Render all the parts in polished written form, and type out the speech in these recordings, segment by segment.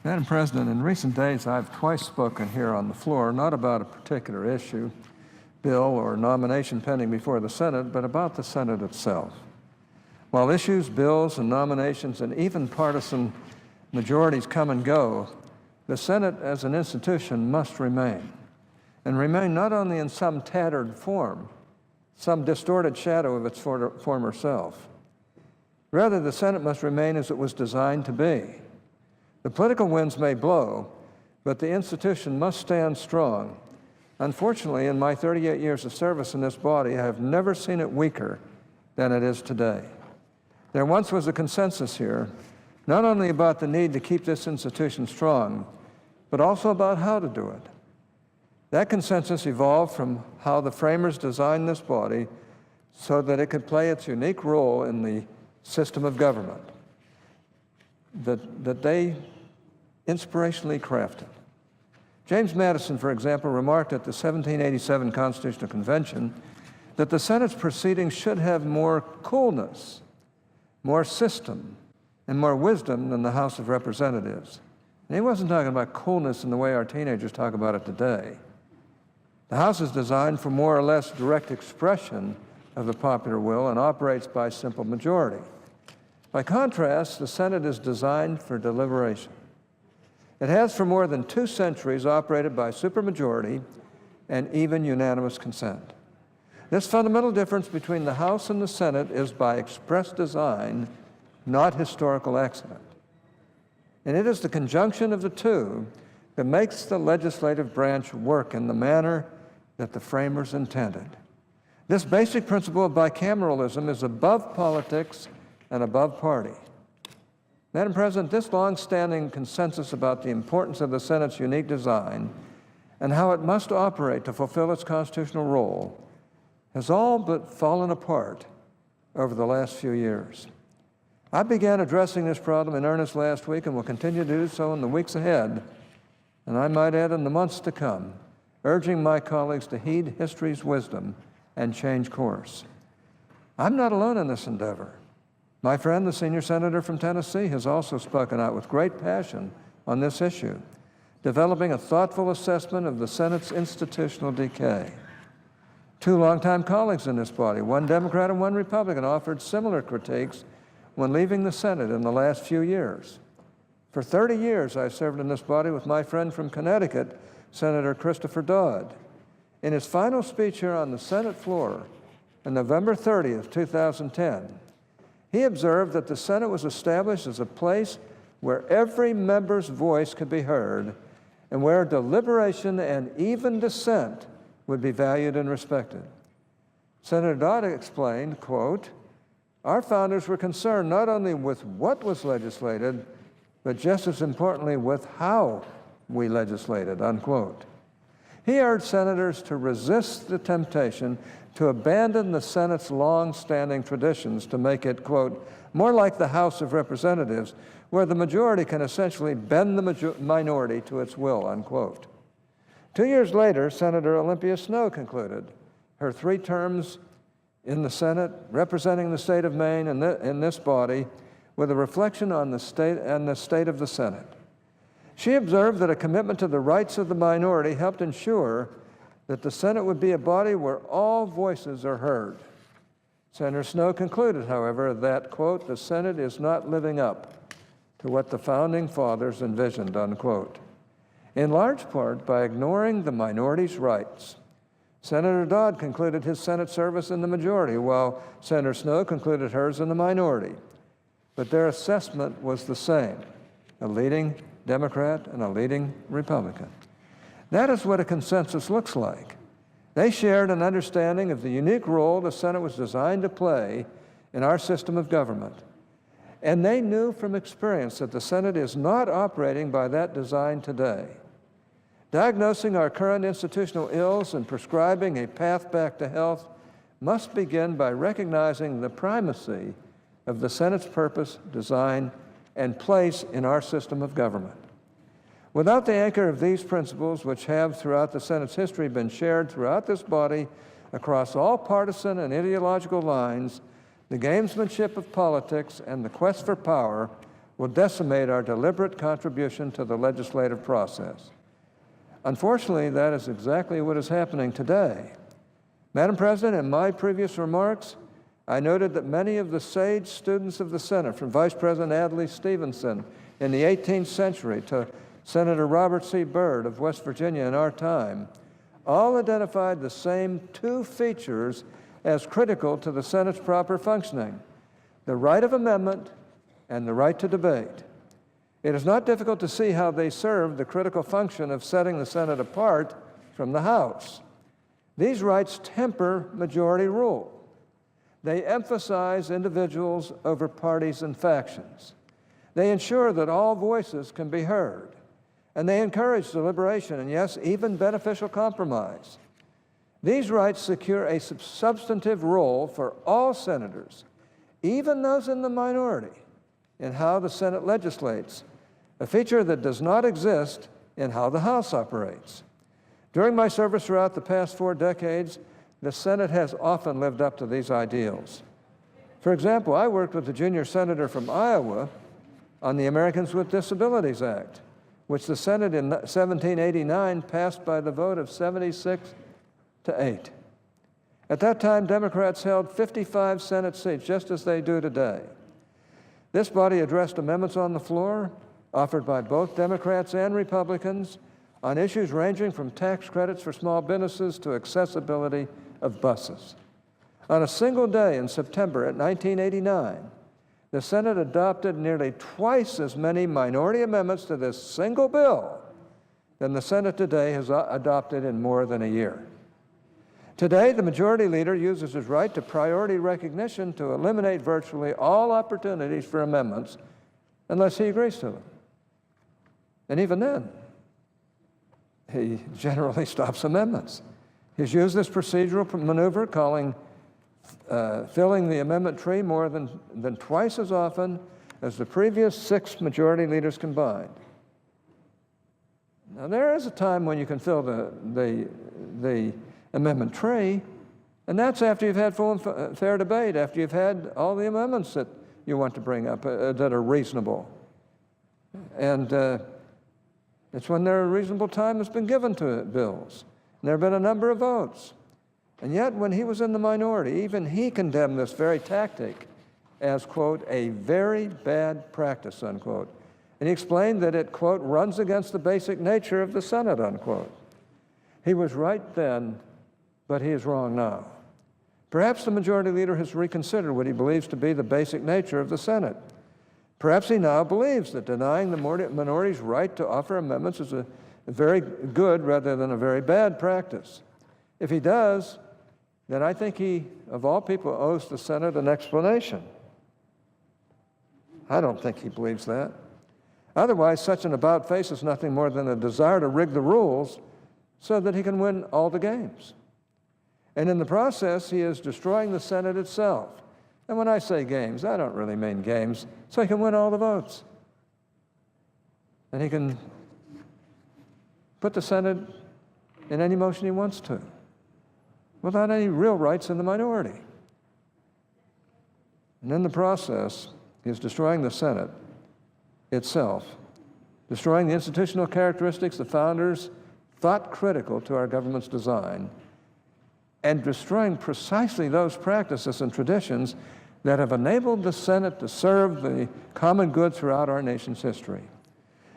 Madam President, in recent days, I've twice spoken here on the floor, not about a particular issue, bill, or nomination pending before the Senate, but about the Senate itself. While issues, bills, and nominations, and even partisan majorities come and go, the Senate as an institution must remain, and remain not only in some tattered form, some distorted shadow of its former self. Rather, the Senate must remain as it was designed to be. The political winds may blow, but the institution must stand strong. Unfortunately, in my 38 years of service in this body, I have never seen it weaker than it is today. There once was a consensus here, not only about the need to keep this institution strong, but also about how to do it. That consensus evolved from how the framers designed this body so that it could play its unique role in the system of government that they inspirationally crafted. James Madison, for example, remarked at the 1787 Constitutional Convention that the Senate's proceedings should have more coolness, more system, and more wisdom than the House of Representatives. And he wasn't talking about coolness in the way our teenagers talk about it today. The House is designed for more or less direct expression of the popular will and operates by simple majority. By contrast, the Senate is designed for deliberation. It has for more than 2 centuries operated by supermajority and even unanimous consent. This fundamental difference between the House and the Senate is by express design, not historical accident. And it is the conjunction of the two that makes the legislative branch work in the manner that the framers intended. This basic principle of bicameralism is above politics and above party. Madam President, this long-standing consensus about the importance of the Senate's unique design and how it must operate to fulfill its constitutional role has all but fallen apart over the last few years. I began addressing this problem in earnest last week and will continue to do so in the weeks ahead, and I might add in the months to come, urging my colleagues to heed history's wisdom and change course. I'm not alone in this endeavor. My friend, the senior senator from Tennessee, has also spoken out with great passion on this issue, developing a thoughtful assessment of the Senate's institutional decay. 2 longtime colleagues in this body, one Democrat and one Republican, offered similar critiques when leaving the Senate in the last few years. For 30 years, I served in this body with my friend from Connecticut, Senator Christopher Dodd. In his final speech here on the Senate floor on November 30th, 2010, he observed that the Senate was established as a place where every member's voice could be heard and where deliberation and even dissent would be valued and respected. Senator Dodd explained, quote, "Our founders were concerned not only with what was legislated, but just as importantly with how we legislated," unquote. He urged senators to resist the temptation to abandon the Senate's long-standing traditions to make it, quote, "more like the House of Representatives, where the majority can essentially bend the minority to its will," unquote. 2 years later, Senator Olympia Snowe concluded her 3 terms in the Senate, representing the state of Maine in this body, with a reflection on the state and the state of the Senate. She observed that a commitment to the rights of the minority helped ensure that the Senate would be a body where all voices are heard. Senator Snowe concluded, however, that, quote, "the Senate is not living up to what the Founding Fathers envisioned," unquote. In large part by ignoring the minority's rights. Senator Dodd concluded his Senate service in the majority, while Senator Snowe concluded hers in the minority. But their assessment was the same, a leading Democrat and a leading Republican. That is what a consensus looks like. They shared an understanding of the unique role the Senate was designed to play in our system of government. And they knew from experience that the Senate is not operating by that design today. Diagnosing our current institutional ills and prescribing a path back to health must begin by recognizing the primacy of the Senate's purpose, design, and place in our system of government. Without the anchor of these principles, which have throughout the Senate's history been shared throughout this body across all partisan and ideological lines, the gamesmanship of politics and the quest for power will decimate our deliberate contribution to the legislative process. Unfortunately, that is exactly what is happening today. Madam President, in my previous remarks, I noted that many of the sage students of the Senate, from Vice President Adlai Stevenson in the 18th century to Senator Robert C. Byrd of West Virginia in our time, all identified the same two features as critical to the Senate's proper functioning: the right of amendment and the right to debate. It is not difficult to see how they serve the critical function of setting the Senate apart from the House. These rights temper majority rule. They emphasize individuals over parties and factions. They ensure that all voices can be heard. And they encourage deliberation and, yes, even beneficial compromise. These rights secure a substantive role for all senators, even those in the minority, in how the Senate legislates, a feature that does not exist in how the House operates. During my service throughout the past 4 decades, the Senate has often lived up to these ideals. For example, I worked with a junior senator from Iowa on the Americans with Disabilities Act, which the Senate in 1789 passed by the vote of 76 to 8. At that time, Democrats held 55 Senate seats, just as they do today. This body addressed amendments on the floor, offered by both Democrats and Republicans, on issues ranging from tax credits for small businesses to accessibility of buses. On a single day in September of 1989, the Senate adopted nearly twice as many minority amendments to this single bill than the Senate today has adopted in more than a year. Today, the majority leader uses his right to priority recognition to eliminate virtually all opportunities for amendments unless he agrees to them. And even then, he generally stops amendments. He's used this procedural maneuver, filling the amendment tree more than twice as often as the previous 6 majority leaders combined. Now, there is a time when you can fill the amendment tree, and that's after you've had full and fair debate, after you've had all the amendments that you want to bring up that are reasonable. And it's when a reasonable time has been given to bills. And there have been a number of votes. And yet, when he was in the minority, even he condemned this very tactic as, quote, a very bad practice, unquote. And he explained that it, quote, runs against the basic nature of the Senate, unquote. He was right then, but he is wrong now. Perhaps the majority leader has reconsidered what he believes to be the basic nature of the Senate. Perhaps he now believes that denying the minority's right to offer amendments is a very good rather than a very bad practice. If he does, then I think he, of all people, owes the Senate an explanation. I don't think he believes that. Otherwise, such an about-face is nothing more than a desire to rig the rules so that he can win all the games. And in the process, he is destroying the Senate itself. And when I say games, I don't really mean games, so he can win all the votes. And he can put the Senate in any motion he wants to, without any real rights in the minority. And in the process, he is destroying the Senate itself, destroying the institutional characteristics the founders thought critical to our government's design, and destroying precisely those practices and traditions that have enabled the Senate to serve the common good throughout our nation's history.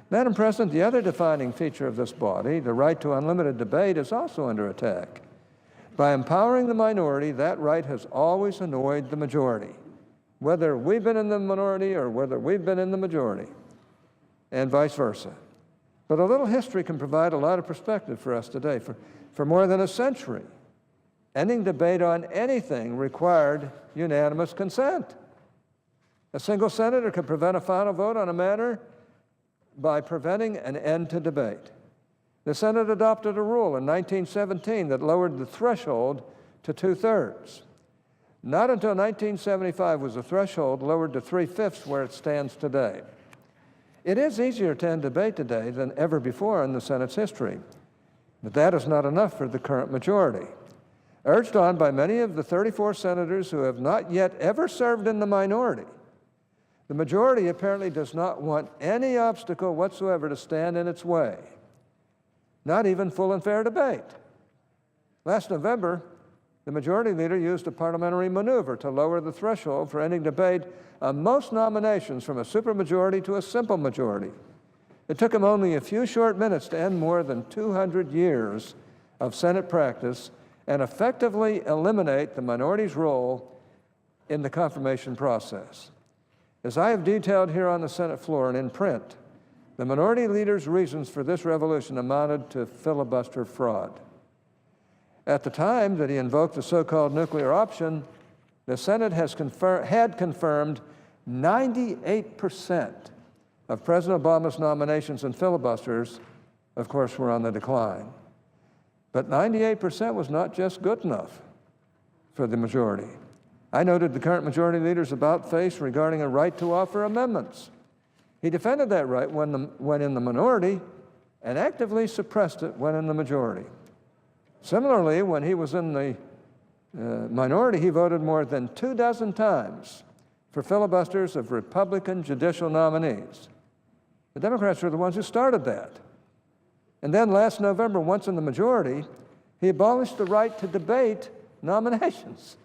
Madam President, the other defining feature of this body, the right to unlimited debate, is also under attack. By empowering the minority, that right has always annoyed the majority, whether we've been in the minority or whether we've been in the majority, and vice versa. But a little history can provide a lot of perspective for us today. For more than a century, ending debate on anything required unanimous consent. A single senator could prevent a final vote on a matter by preventing an end to debate. The Senate adopted a rule in 1917 that lowered the threshold to 2/3. Not until 1975 was the threshold lowered to 3/5 where it stands today. It is easier to end debate today than ever before in the Senate's history, but that is not enough for the current majority. Urged on by many of the 34 senators who have not yet ever served in the minority, The majority apparently does not want any obstacle whatsoever to stand in its way, not even full and fair debate. Last November, the majority leader used a parliamentary maneuver to lower the threshold for ending debate on most nominations from a supermajority to a simple majority. It took him only a few short minutes to end more than 200 years of Senate practice and effectively eliminate the minority's role in the confirmation process. As I have detailed here on the Senate floor and in print, the minority leader's reasons for this revolution amounted to filibuster fraud. At the time that he invoked the so-called nuclear option, the Senate had confirmed 98% of President Obama's nominations and filibusters, of course, were on the decline. But 98% was not just good enough for the majority. I noted the current majority leader's about-face regarding a right to offer amendments. He defended that right when in the minority and actively suppressed it when in the majority. Similarly, when he was in the minority, he voted more than 24 times for filibusters of Republican judicial nominees. The Democrats were the ones who started that. And then last November, once in the majority, he abolished the right to debate nominations.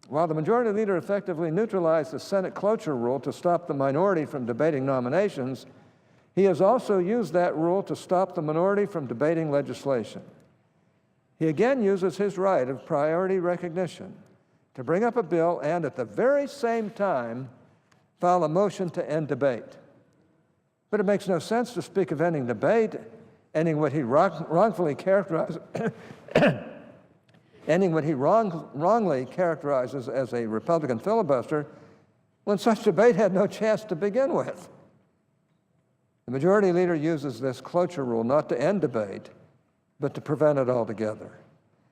While the majority leader effectively neutralized the Senate cloture rule to stop the minority from debating nominations, he has also used that rule to stop the minority from debating legislation. He again uses his right of priority recognition to bring up a bill and at the very same time file a motion to end debate. But it makes no sense to speak of ending debate, ending what he wrongly characterizes as a Republican filibuster, when such debate had no chance to begin with. The majority leader uses this cloture rule not to end debate, but to prevent it altogether.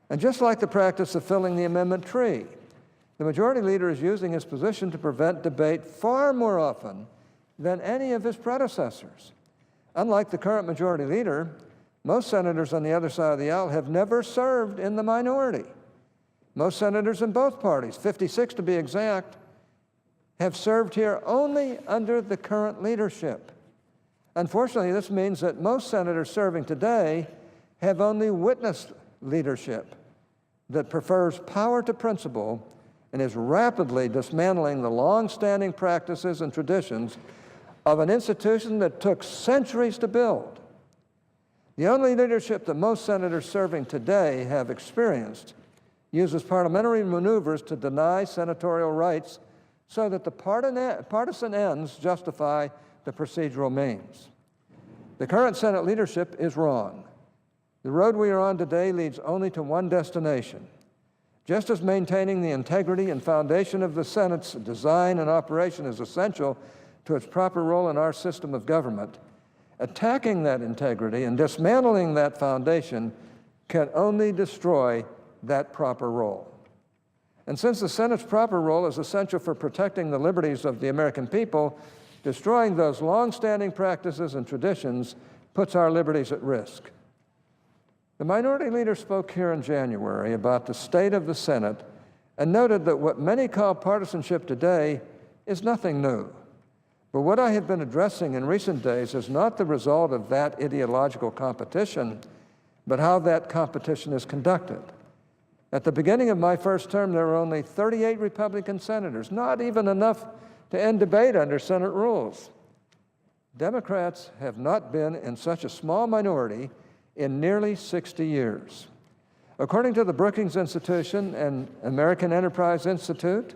And just like the practice of filling the amendment tree, the majority leader is using his position to prevent debate far more often than any of his predecessors. Unlike the current majority leader, most senators on the other side of the aisle have never served in the minority. Most senators in both parties, 56 to be exact, have served here only under the current leadership. Unfortunately, this means that most senators serving today have only witnessed leadership that prefers power to principle and is rapidly dismantling the long-standing practices and traditions of an institution that took centuries to build. The only leadership that most senators serving today have experienced uses parliamentary maneuvers to deny senatorial rights so that the partisan ends justify the procedural means. The current Senate leadership is wrong. The road we are on today leads only to one destination. Just as maintaining the integrity and foundation of the Senate's design and operation is essential to its proper role in our system of government, attacking that integrity and dismantling that foundation can only destroy that proper role. And since the Senate's proper role is essential for protecting the liberties of the American people, destroying those long-standing practices and traditions puts our liberties at risk. The minority leader spoke here in January about the state of the Senate and noted that what many call partisanship today is nothing new. But what I have been addressing in recent days is not the result of that ideological competition, but how that competition is conducted. At the beginning of my first term, there were only 38 Republican senators, not even enough to end debate under Senate rules. Democrats have not been in such a small minority in nearly 60 years. According to the Brookings Institution and American Enterprise Institute,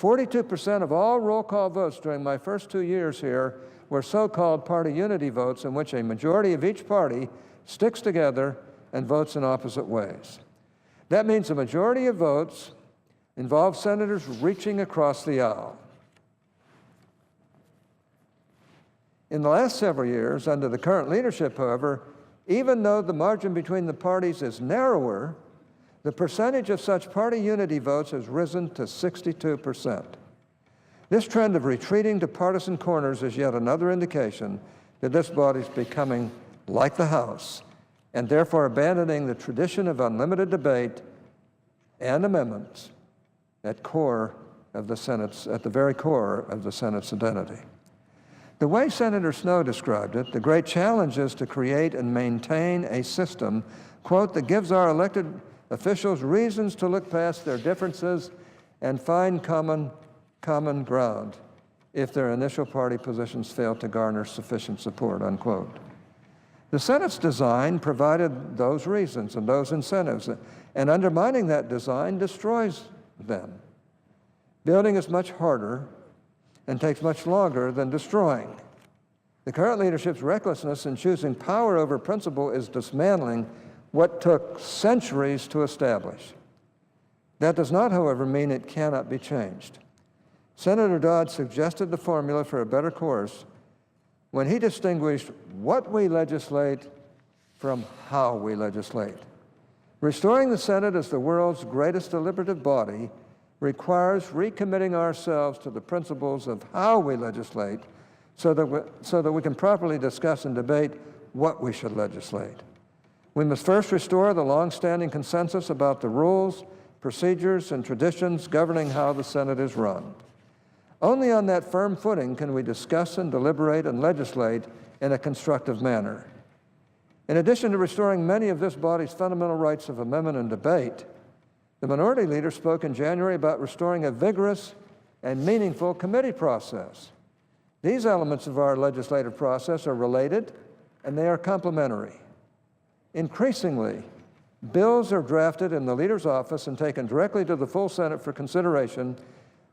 42% of all roll call votes during my first 2 years here were so-called party unity votes in which a majority of each party sticks together and votes in opposite ways. That means a majority of votes involve senators reaching across the aisle. In the last several years, under the current leadership, however, even though the margin between the parties is narrower, the percentage of such party unity votes has risen to 62%. This trend of retreating to partisan corners is yet another indication that this body is becoming like the House, and therefore abandoning the tradition of unlimited debate and amendments at core of the Senate's, at the very core of the Senate's identity. The way Senator Snowe described it, the great challenge is to create and maintain a system, quote, that gives our elected officials reasons to look past their differences and find common ground if their initial party positions fail to garner sufficient support, unquote. The Senate's design provided those reasons and those incentives, and undermining that design destroys them. Building is much harder and takes much longer than destroying. The current leadership's recklessness in choosing power over principle is dismantling what took centuries to establish. That does not, however, mean it cannot be changed. Senator Dodd suggested the formula for a better course when he distinguished what we legislate from how we legislate. Restoring the Senate as the world's greatest deliberative body requires recommitting ourselves to the principles of how we legislate so that we can properly discuss and debate what we should legislate. We must first restore the long-standing consensus about the rules, procedures, and traditions governing how the Senate is run. Only on that firm footing can we discuss and deliberate and legislate in a constructive manner. In addition to restoring many of this body's fundamental rights of amendment and debate, the minority leader spoke in January about restoring a vigorous and meaningful committee process. These elements of our legislative process are related and they are complementary. Increasingly, bills are drafted in the leader's office and taken directly to the full Senate for consideration,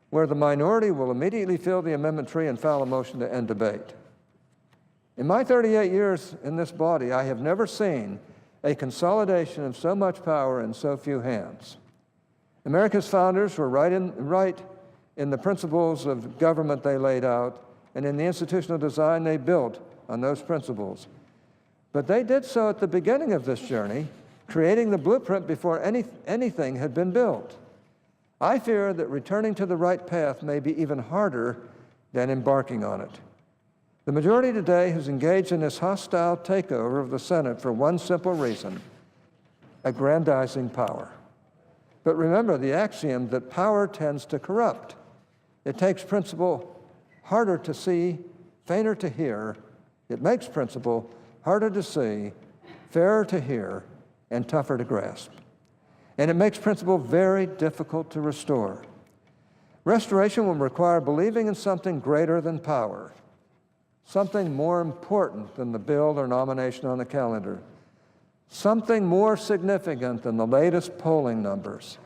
where the minority will immediately fill the amendment tree and file a motion to end debate. In my 38 years in this body, I have never seen a consolidation of so much power in so few hands. America's founders were right in the principles of government they laid out and in the institutional design they built on those principles. But they did so at the beginning of this journey, creating the blueprint before anything had been built. I fear that returning to the right path may be even harder than embarking on it. The majority today has engaged in this hostile takeover of the Senate for one simple reason: aggrandizing power. But remember the axiom that power tends to corrupt. It takes principle harder to see, fainter to hear. It makes principle harder to see, fairer to hear, and tougher to grasp. And it makes principle very difficult to restore. Restoration will require believing in something greater than power, something more important than the bill or nomination on the calendar, something more significant than the latest polling numbers.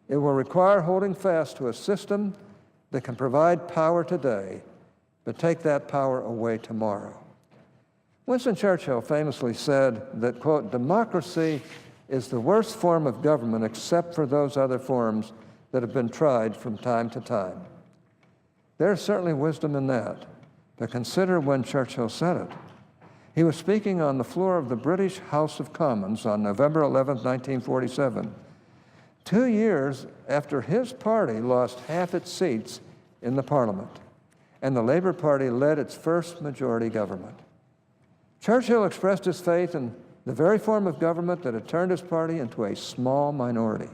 It will require holding fast to a system that can provide power today, but take that power away tomorrow. Winston Churchill famously said that, quote, democracy is the worst form of government except for those other forms that have been tried from time to time. There's certainly wisdom in that, but consider when Churchill said it. He was speaking on the floor of the British House of Commons on November 11, 1947, 2 years after his party lost half its seats in the Parliament, and the Labour Party led its first majority government. Churchill expressed his faith in the very form of government that had turned his party into a small minority.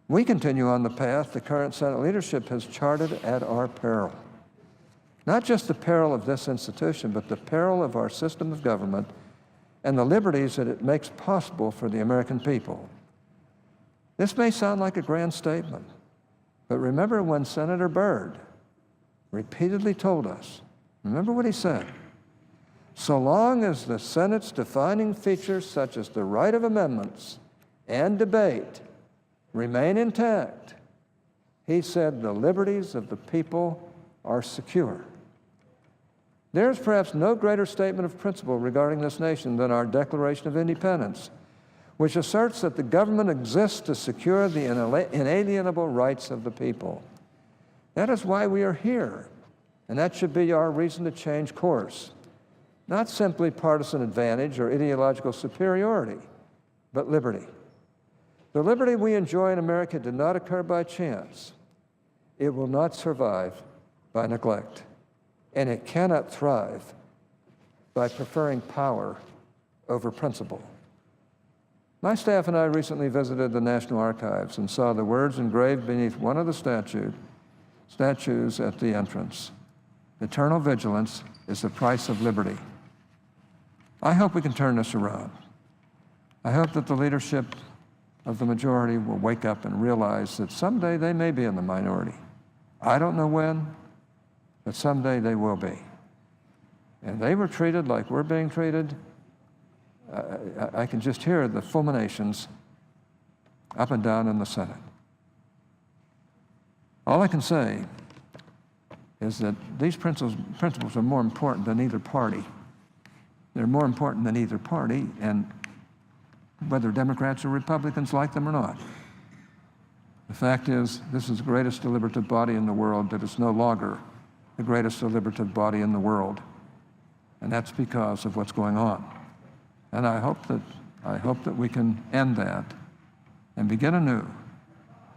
We continue on the path the current Senate leadership has charted at our peril. Not just the peril of this institution, but the peril of our system of government and the liberties that it makes possible for the American people. This may sound like a grand statement, but remember when Senator Byrd repeatedly told us, remember what he said, so long as the Senate's defining features such as the right of amendments and debate remain intact, he said the liberties of the people are secure. There is perhaps no greater statement of principle regarding this nation than our Declaration of Independence, which asserts that the government exists to secure the inalienable rights of the people. That is why we are here, and that should be our reason to change course. Not simply partisan advantage or ideological superiority, but liberty. The liberty we enjoy in America did not occur by chance. It will not survive by neglect. And it cannot thrive by preferring power over principle. My staff and I recently visited the National Archives and saw the words engraved beneath one of the statues at the entrance. Eternal vigilance is the price of liberty. I hope we can turn this around. I hope that the leadership of the majority will wake up and realize that someday they may be in the minority. I don't know when, but someday they will be. And they were treated like we're being treated. I can just hear the fulminations up and down in the Senate. All I can say is that these principles are more important than either party. They're more important than either party, and whether Democrats or Republicans like them or not. The fact is, this is the greatest deliberative body in the world that is no longer the greatest deliberative body in the world. And that's because of what's going on. And I hope that we can end that and begin anew.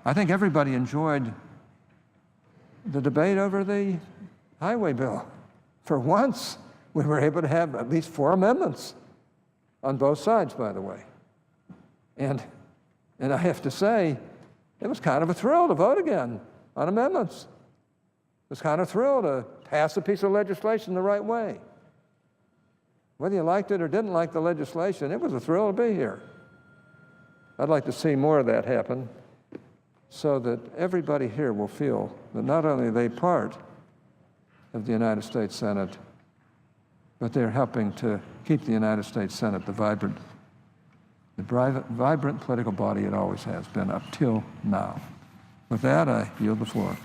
I think everybody enjoyed the debate over the highway bill. For once, we were able to have at least 4 amendments on both sides, by the way. And I have to say, it was kind of a thrill to vote again on amendments. It was kind of a thrill to pass a piece of legislation the right way. Whether you liked it or didn't like the legislation, it was a thrill to be here. I'd like to see more of that happen so that everybody here will feel that not only are they part of the United States Senate, but they're helping to keep the United States Senate the vibrant political body it always has been up till now. With that, I yield the floor.